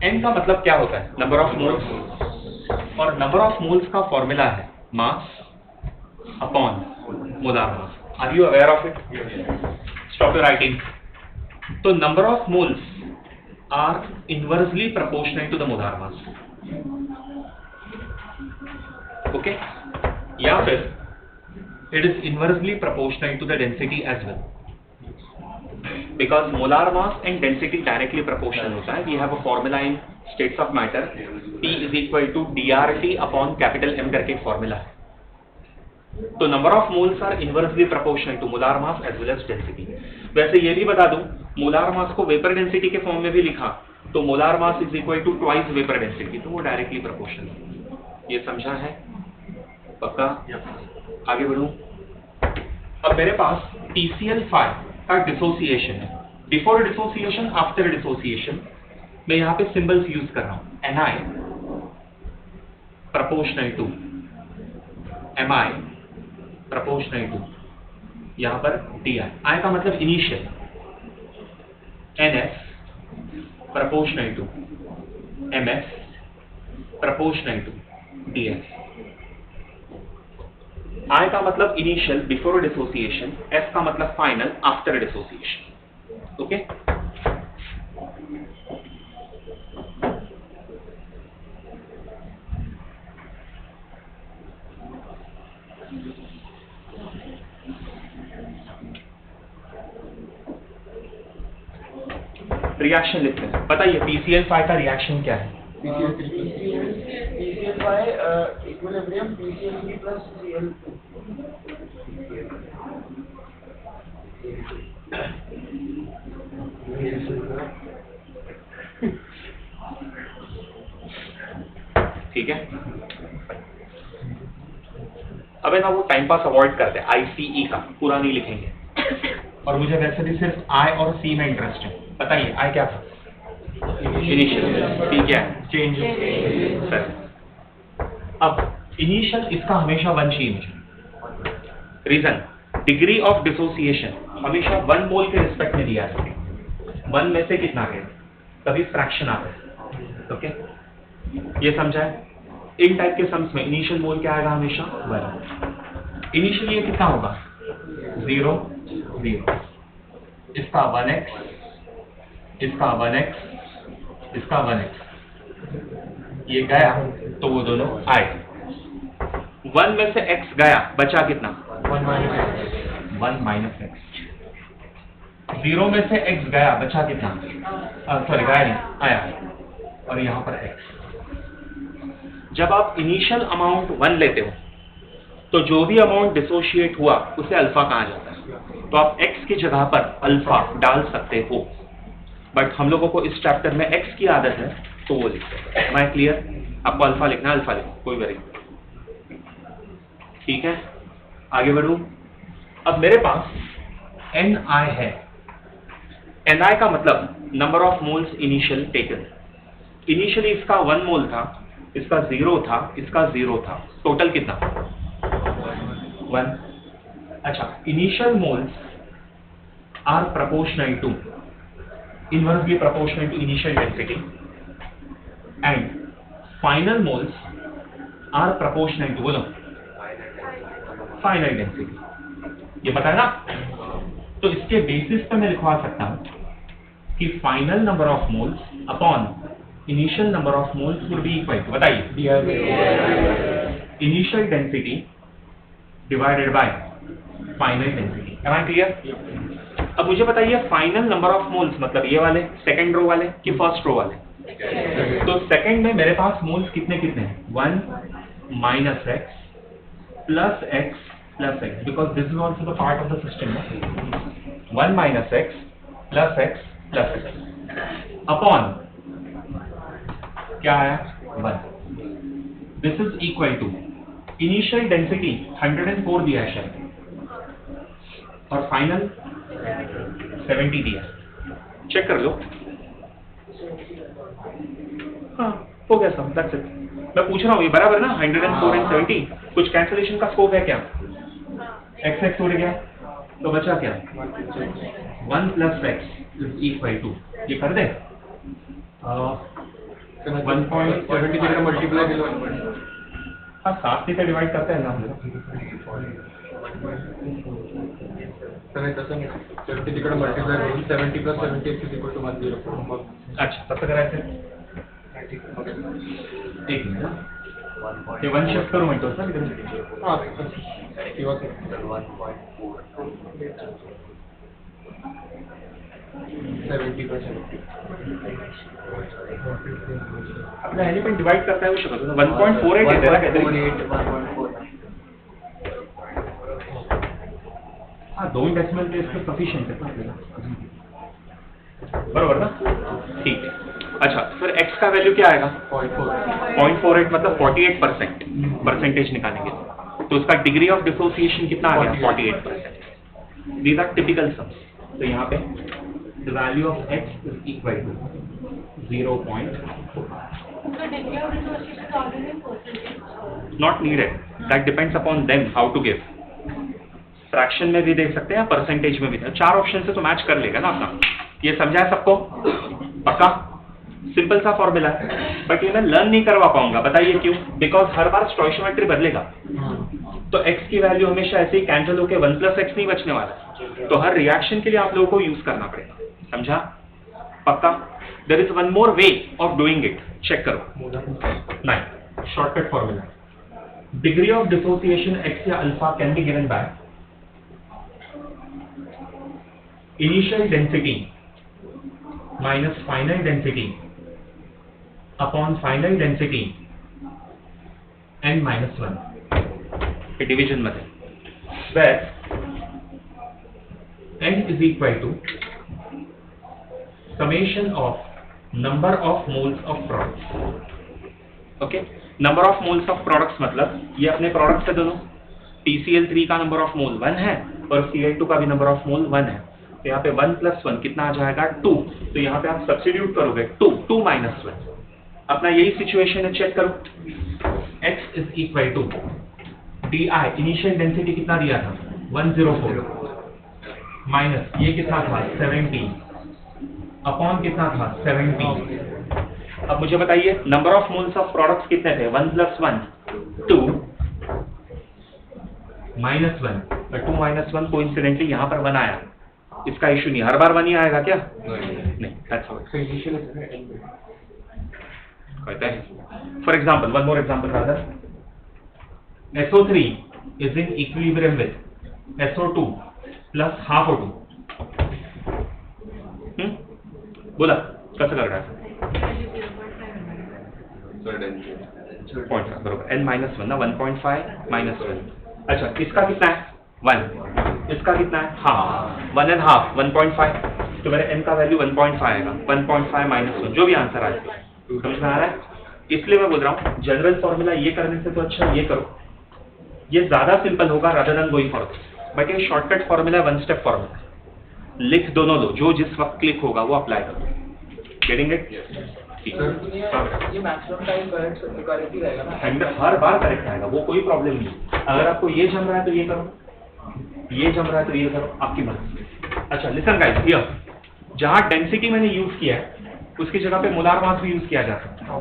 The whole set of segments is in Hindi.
n का मतलब क्या होता है? नंबर ऑफ मोल्स, और नंबर ऑफ मोल्स का फॉर्मूला है mass upon molar mass. Are you aware of it? Stop your writing. तो number of moles are inversely proportional to the molar mass, okay? या फिर it is inversely proportional to the density as well, because molar mass and density directly proportional होता है। We have a formula in states of matter, P is equal to DRT upon capital M करके एक formula है। तो number of moles are inversely proportional to molar mass as well as density। वैसे ये भी बता दूं, molar mass को vapor density के फॉर्म में भी लिखा तो molar mass is equal to twice vapor density, तो वो directly proportional। ये समझा है? पक्का? आगे बढ़ूं। अब मेरे पास TCl5 का डिसोसिएशन है। बिफोर डिसोसिएशन, आफ्टर डिसोसिएशन, मैं यहाँ पे सिंबल्स यूज कर रहा हूँ। Ni proportional to Mi proportional to यहाँ पर Di। I का मतलब initial, Ns proportional to Ms proportional to Ds। I का मतलब इनिशियल बिफोर डिसोसिएशन, S का मतलब final after dissociation, okay? Reaction लिखते हैं। बताइए PCl5 का रिएक्शन क्या है? Equilibrium PCl3 plus Cl2। ठीक है। अब है ना वो टाइम पास अवॉइड करते हैं, ICE का पूरा नहीं लिखेंगे, और मुझे वैसे भी सिर्फ I और C में इंटरेस्ट है। बताइए I क्या था? इनिशियल। C क्या है? चेंज। सर अब इनिशियल इसका हमेशा 1 चाहिए मुझे। रीजन, डिग्री ऑफ डिसोसिएशन हमेशा 1 मोल के रिस्पेक्ट में दिया है। 1 में से कितना है? कभी फ्रैक्शन आता है, ओके? ये समझा है? इन टाइप के सम्स में इनिशियल मोल क्या आएगा? हमेशा 1। इनिशियल ये कितना होगा? 0 0। इसका 1x, इसका 1x, इसका 1x, ये गया तो वो दोनों आए। 1 में से x गया, बचा कितना? 1 माइनस x। 0 में से x गया, बचा कितना? सॉरी गया नहीं, आया, और यहाँ पर x। जब आप इनिशियल अमाउंट 1 लेते हो तो जो भी अमाउंट डिसोशिएट हुआ उसे अल्फा कहा जाता है। तो आप x की जगह पर अल्फा डाल सकते हो, बट हम लोगों को इस चैप्टर में x की आदत है तो वो लिखते हैं। मैं क्लियर? आपको अल्फा लिखना, अल्फा लिखो, कोई वरी। ठीक है, आगे बढ़ूं। अब मेरे पास Ni है। Ni का मतलब number of moles initial taken. Initially इसका 1 मोल था, इसका 0 था, इसका 0 था, टोटल कितना? 1। अच्छा, initial moles are proportional to, inversely proportional to initial density, and final moles are proportional to, बोलो, फाइनल डेंसिटी। ये पता है ना? तो इसके बेसिस पर मैं लिखवा सकता हूं कि final number of moles upon initial number of moles would be equal to, बताइए, initial density divided by final density. Am I clear? अब मुझे बताइए फाइनल नंबर ऑफ मोल्स मतलब ये वाले, सेकंड रो वाले कि फर्स्ट रो वाले? तो सेकंड में मेरे पास मोल्स कितने कितने हैं? 1 minus x plus x plus x, because this is also the part of the system. 1 minus x plus x plus x upon क्या आया? 1। This is equal to initial density 104 दिया है शायद, और फाइनल 70 दिया है। चेक कर लो। हाँ, हो गया सब, दैट्स इट। मैं पूछ रहा हूँ ये बराबर ना? 104 एंड 70, कुछ कैंसलेशन का स्कोप है क्या? x x उड़ गया तो बचा क्या? 1 plus x is equal to, ये कर दे, 1.70 तिकडे मल्टिप्लाय केलं हा 7 तिथे डिवाइड करता येईल ना तर हे तसं नाही 70 तिकडे मल्टिप्लाय करून 70 + 70 is equal to 104 मग अच्छा कसं करायचं एक मिनिट ते 1 शिफ्ट करू म्हणतो ना तिकडे हां किंवा 70% आपल्या ह्याने पण डिवाइड करता येऊ शकत 1.48 येते ना काहीतरी 1.4 हा 2 डेसिमल प्लेस तो सफिशिएंट है आपल्याला बरोबर ना ठीक है अच्छा फिर x का वैल्यू क्या आएगा 0.48 मतलब 48% परसेंटेज निकालेंगे तो उसका डिग्री ऑफ डिसोसिएशन कितना आ गया 48%। दीज आर टिपिकल सम्स तो यहाँ पे the value of x is equal to 0.4 not needed that depends upon them how to give fraction में भी दे सकते हैं परसेंटेज में भी दे 4 ऑप्शन से तो मैच कर लेगा ना अपना ये समझा है सबको पक्का सिंपल सा फॉर्मूला है बट ये मैं लर्न नहीं करवा पाऊंगा बताइए क्यों बिकॉज हर बार स्टोइशियोमेट्री बदलेगा तो x की वैल्यू हमेशा ऐसे ही कैंसिल होकर 1 + x नहीं बचने वाला तो हर रिएक्शन के लिए आप लोगों को यूज करना पड़ेगा समझा पक्का there is one more way of doing it check करो नहीं shortcut formula degree of dissociation x या alpha can be given by initial density minus final density upon final density n minus 1 hey division मध्ये where n is equal to summation of number of moles of products okay number of moles of products मतलब ये अपने प्रोडक्ट्स है दोनों TCl3 का नंबर ऑफ मोल 1 है और Cl2 का भी नंबर ऑफ मोल 1 है तो यहाँ पे 1 + 1 कितना आ जाएगा 2 तो यहाँ पे आप सब्स्टिट्यूट करोगे 2 - 1 अपना यही सिचुएशन है चेक करो x is equal to di initial density कितना दिया था 104 माइनस ये कितना था 70 अपॉन कितना था 70 अब मुझे बताइए number of moles of products कितने थे 1 + 1 2 -1 2 - 1 कोइंसिडेंटली यहाँ पर 1 आया इसका इशू नहीं हर बार 1 ही आएगा क्या नहीं दैट्स हाउ कहते हैं for example one more example rather SO3 is in equilibrium with SO2 plus half O2 बोला कसं करणार पॉइंट बरोबर n - 1 ना 1.5 - 1 अच्छा इसका कितना है 1 इसका कितना है हाँ 1.5 1.5 तो मेरे n का वैल्यू 1.5 आएगा 1.5 - 1 जो भी आंसर आए समझ में आ रहा है इसलिए मैं बोल रहा हूँ जनरल फॉर्मूला ये करने से तो अच्छा ये करो ये ज्यादा सिंपल होगा rather than going for but ये शॉर्टकट फॉर्मूला 1 स्टेप फॉर्मूला लिख दोनों दो जो जिस वक्त क्लिक होगा वो अप्लाई करो गेटिंग इट ये मैक्सिमम टाइम करेक्ट ही रहेगा ना हर बार करेक्ट आएगा वो कोई प्रॉब्लम नहीं अगर आपको ये जम रहा है तो ये करो ये जम रहा है तो ये करो आपकी मर्जी अच्छा लिसन गाइस हियर जहां डेंसिटी मैंने यूज किया है उसकी जगह पे मोलार मास भी यूज किया जा सकता है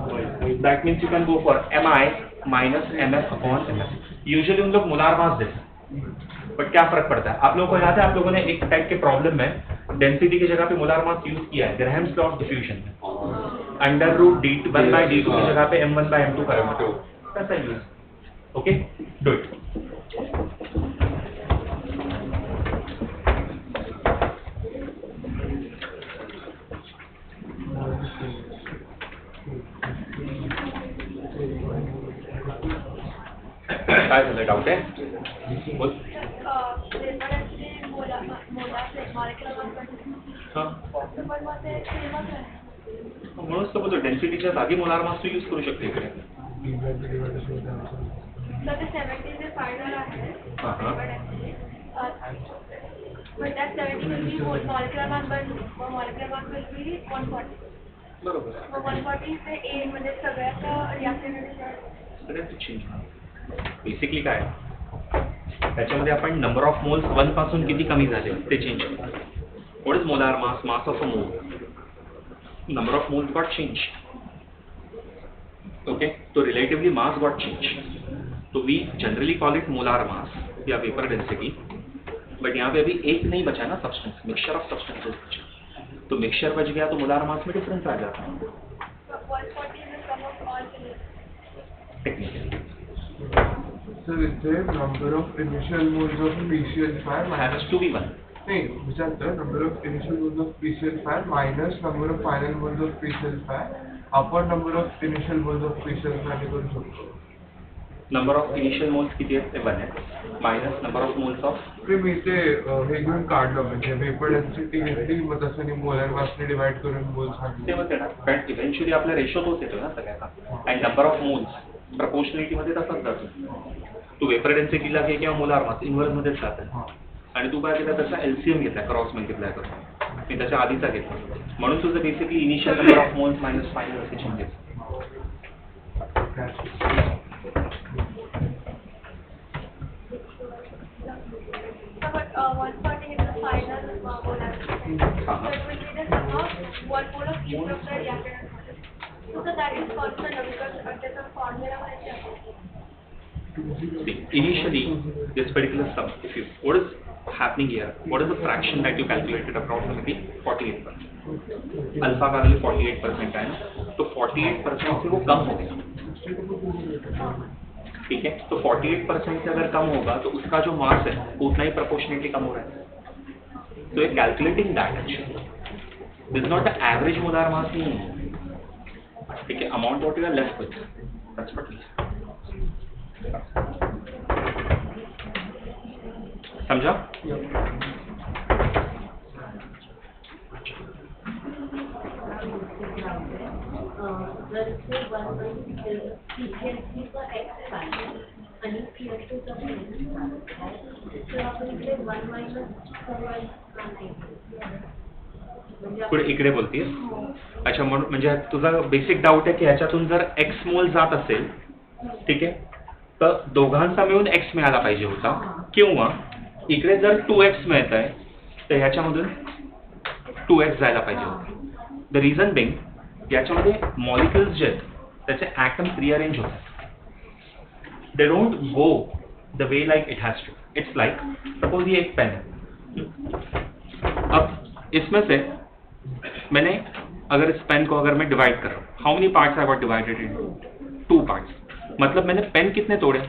that means you can go for Mi - Mf/Mf usually उन लोग मोलार मास देते हैं बट क्या फर्क पड़ता है आप लोगों को याद है आप लोगों ने एक टाइप के प्रॉब्लम में डेंसिटी की जगह पे मोलार मास यूज किया है ग्राहम्स लॉ ऑफ डिफ्यूजन में √1/d2 की जगह पे m1/m2 करेंगे कैसा यूज ओके डू इट काय झालं डाउट आहे बोल म्हणूनच तर बोलतो डेन्सिटीच्या जागी मोलार मास तू यूज करू शकते इकडे But that 70 will be molecular mass, but molecular mass will be 140. बरोबर मग 140 ते A म्हणजे सगळ्यात रिॲक्टिव्हिटी सगळ्यात चेंज बेसिकली काय त्याच्यामध्ये आपण नंबर ऑफ मोल्स 1 पासून किती कमी झाले ते change what is molar mass mass of a mole number of moles got change Okay, so relatively mass got changed. So we generally call it molar mass या वेपर डेंसिटी, बट यहाँ पे अभी एक नहीं बचा ना सब्सटेंस, मिक्सचर ऑफ सब्सटेंसेस बचा, तो मिक्सचर बच गया तो मोलार मास में डिफरेंस आ जाता है 140 is the sum of all finished. Technically. So it says number of initial moles of PCl5 has to be one. नहीं विचारतं number of initial moles of PCl5 minus number of final moles of PCl5 upon number of initial moles of PCl5 हे करू शकतो. नंबर ऑफ इनिशियल मोल्स किती आहेत ते 1 आहे, minus number of moles of me ते हे घेऊन काढलं म्हणजे वेपर डेन्सिटी घेतली मग तसं मोलर मासने डिवाइड करून मोल्स आणले. तेव्हाच येणार, कारण इव्हेंच्युअली आपला रेशो तोच येतो ना सगळ्यांना, आणि नंबर ऑफ मोल्स प्रपोर्शनॅलिटीमध्ये तसाच जातो. तू वेपर डेन्सिटीला घे किंवा मोलार मास इन्व्हर्समध्येच जात आहे, आणि तू काय केलं त्याचा LCM घेतला क्रॉस मल्टिप्लाय करून, मी त्याच्या आधीचा घेतला, म्हणून तुझं basically initial number of moles minus final असे changes. So, but 140 is the final molar. So it will be the sum of 1 mole of each of the reactant. So that is constant because under the formula See, initially, this particular sum, if you, what is happening here? What is the fraction that you calculated approximately? 48%. Alpha का वैल्यू 48% है ना, तो 48% से वो कम हो गया, ठीक है. तो 48% से अगर कम होगा तो उसका जो मास है वो उतना ही प्रोपोर्शनेटली कम हो रहा है. तो ये calculating that actually this not the average molar mass नहीं है, ठीक है. Amount what you are left with, that's what is. समझा? जर ते 1 PCl3 चा x आहे आणि PCl2 चा तर आपण इकडे 1 मायनस पुढे इकडे बोलतीये. अच्छा, म्हणजे तुझा बेसिक डाऊट आहे की ह्याच्यातून जर x मोल जात असेल, ठीक आहे, तर दोघांचा मिळून x मिळाला पाहिजे होता, किंवा इकडे जर 2x मिळत आहे तर ह्याच्यामधून 2x जायला पाहिजे होता. द रिझन बिंग याच्यामध्ये मॉलिक्युल्स जे आहेत त्याचे ॲटम्स रिअरेंज होतात, they don't go the way like it has to. It's like suppose ये एक पेन है, अब इसमें से मैंने अगर इस पेन को अगर मैं डिवाइड कर रहा हूँ, how many parts I got divided in 2 parts, मतलब मैंने पेन कितने तोड़े?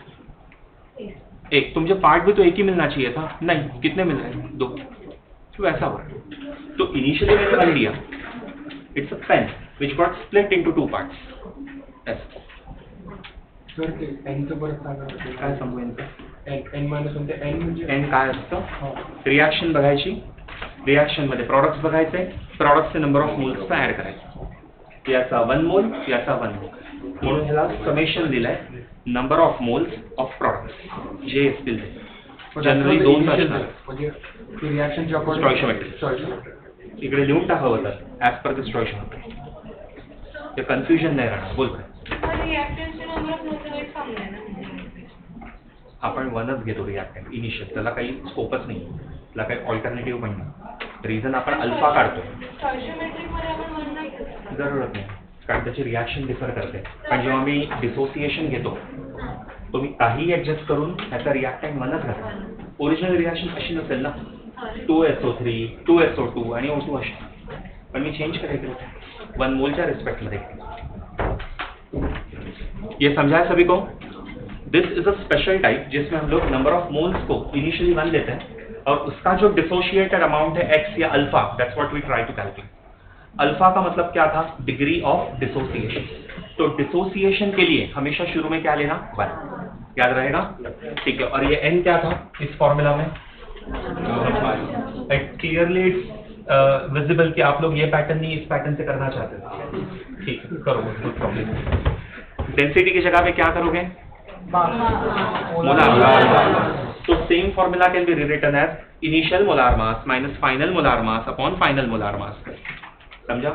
एक. तो मुझे पार्ट भी तो एक ही मिलना चाहिए था, नहीं, कितने मिल रहे हैं? 2. तो ऐसा हुआ. तो इनिशियली मैंने मान लिया it's a pen which got split into 2 parts. Yes. Sir ते n चं परत सांगा. काय सांगू यांचं? n मायनस n म्हणजे n काय असतं? रिॲक्शन बघायची, रिॲक्शन मध्ये प्रॉडक्ट्स बघायचे, प्रॉडक्टचे नंबर ऑफ मोल्स ऍड करायचे, याचा 1 मोल, याचा 1 मोल, म्हणून ह्याला समेशन दिलाय number of moles of products जे असतील ते जनरली 2 असतात. म्हणजे रिॲक्शनच्या स्टॉइशियोमेट्री इकडे लिहून टाकावं होतं ॲज पर द स्टॉइशियोमेट्री, ते कन्फ्युजन नाही राहणार. बोल काय? reactants number of moles आहे सांगणार ना. आपण 1च घेतो रिॲक्टंट इनिशियल, त्याला काही स्कोपच नाही, त्याला काही ऑल्टरनेटिव्ह पण नाही. रिझन आपण अल्फा काढतो, Stoichiometric मध्ये आपण 1 नाही घेत. जरूरत नाही, कारण त्याची रिॲक्शन डिफर करते. पण जेव्हा मी डिसोसिएशन घेतो तो मी काही ऍडजस्ट करून त्याचा रिॲक्टंट 1च घालतो. ओरिजिनल रिॲक्शन अशी नसेल ना, 2SO3, 2SO2 आणि O2 अशी, पण मी चेंज करायचं 1 मोलच्या रिस्पेक्टमध्ये. ये समझा है सभी को? This is a special type जिसमें हम लोग नंबर ऑफ मोल्स को इनिशियली 1 लेते हैं और उसका जो डिसोशिएटेड अमाउंट है x या alpha, that's what we try to calculate. Alpha का मतलब क्या था? Degree of dissociation. तो डिसोसिएशन के लिए हमेशा शुरू में क्या लेना? 1. याद रहेगा? ठीक है. और ये n क्या था इस फॉर्मूला में? क्लियरली इट्स विजिबल कि आप लोग ये पैटर्न नहीं इस पैटर्न से करना चाहते थे. ठीक है, करो, कोई प्रॉब्लम नहीं. डेंसिटी की जगह पे क्या करोगे? मोलार. तो same formula can be written as initial molar mass minus final molar mass upon final molar mass. समझा?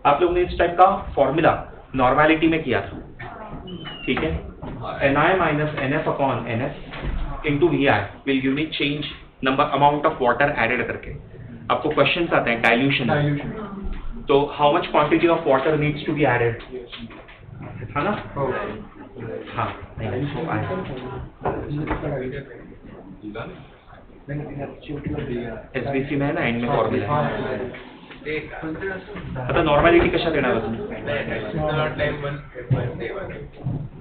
आप लोग ने इस टाइप का फॉर्मूला नॉर्मेलिटी में किया था, ठीक है. Ni minus NF upon NS into VI will give me change number amount of water added करके. आपको क्वेश्चंस आते हैं डाइल्यूशन, तो how much quantity of water needs to be added? था ना? हो. हाँ नहीं so I SBC में है ना एंड में फॉर्म्युला आता नॉर्मॅलिटी कशा देणार तुम्ही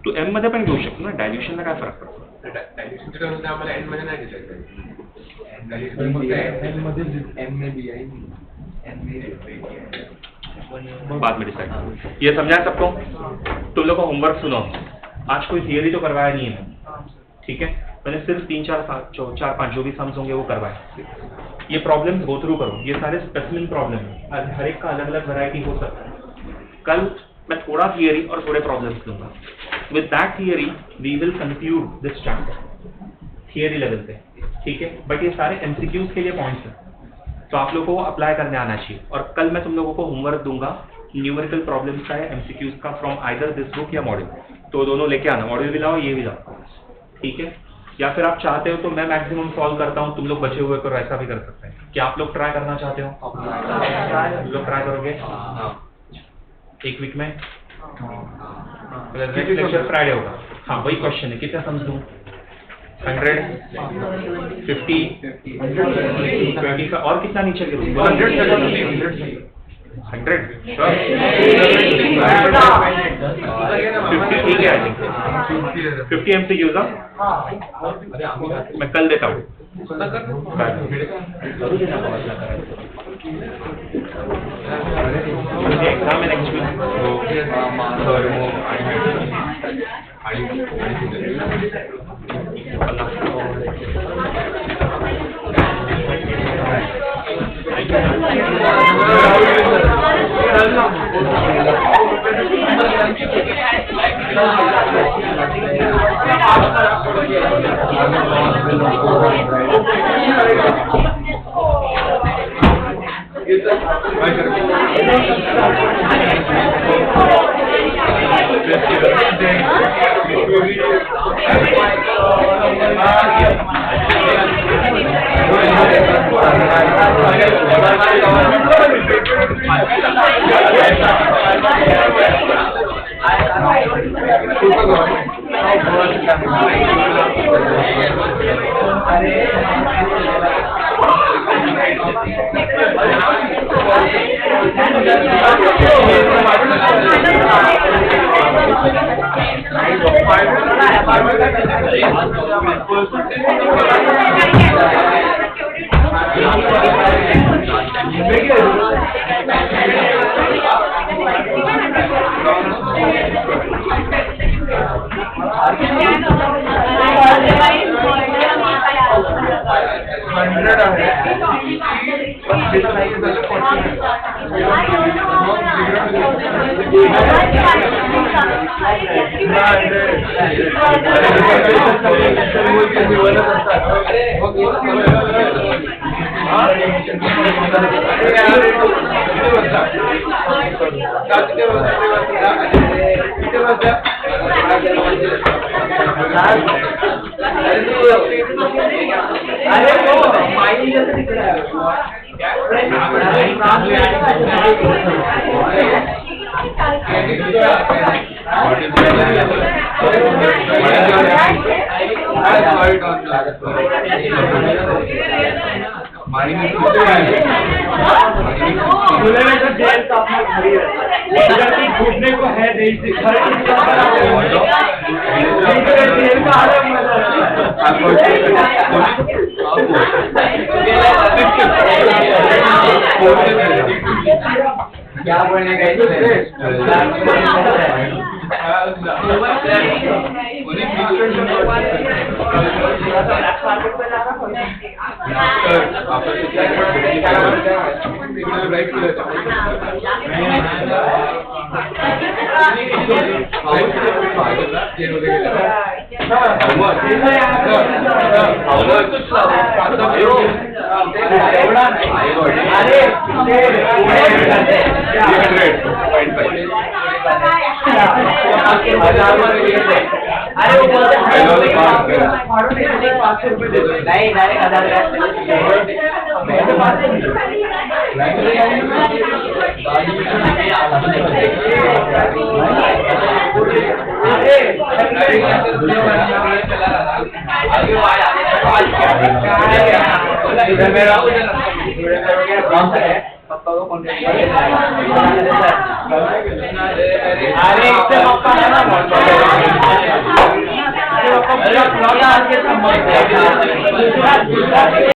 तू एम मध्ये पण घेऊ शकतो ना डायल्युशनला काय फरक पडतो बाद में डिसाइड ये समझा सबको तुम लोग को होमवर्क सुनो आज कोई थियरी तो करवाया नहीं है ठीक है मैंने सिर्फ 3-4-5 जो भी सम्स होंगे वो करवाए ये प्रॉब्लम्स गो थ्रू करो ये सारे स्पेसिफिक प्रॉब्लम है हर एक का अलग अलग वैरायटी हो सकता है कल मैं थोड़ा थियरी और थोड़े प्रॉब्लम्स दूंगा with that theory we will conclude this chapter theory level पे ठीक है बट ये सारे एमसीक्यूज के लिए पॉइंट्स हैं तो आप लोगों को अप्लाई करने आना चाहिए और कल मैं तुम लोगों को होमवर्क दूंगा न्यूमेरिकल प्रॉब्लम्स का या एमसीक्यूज का फ्रॉम आइदर दिस बुक या मॉड्यूल तो दोनों लेके आना मॉड्यूल भी लाओ ये भी लाओ ठीक है या फिर आप चाहते हो तो मैं मैक्सिमम सॉल्व करता हूँ तुम लोग बचे हुए को ऐसा भी कर सकते हैं क्या आप लोग ट्राई करना चाहते हो तुम लोग ट्राई करोगे एक वीक में लेक्चर फ्राइडे होगा हाँ वही क्वेश्चन है कितना समझ दूँ 100 50 20 का और कितना नीचे गिरूँ 100 50 ठीक है आई थिंक 50 MCQs मैं कल देता हूँ एग्जाम है नेक्स्ट घूमने को है नहीं क्या बोलने का अरे वो बोलते नहीं डायरेक्ट अरे इससे पप्पा है ना दूसरा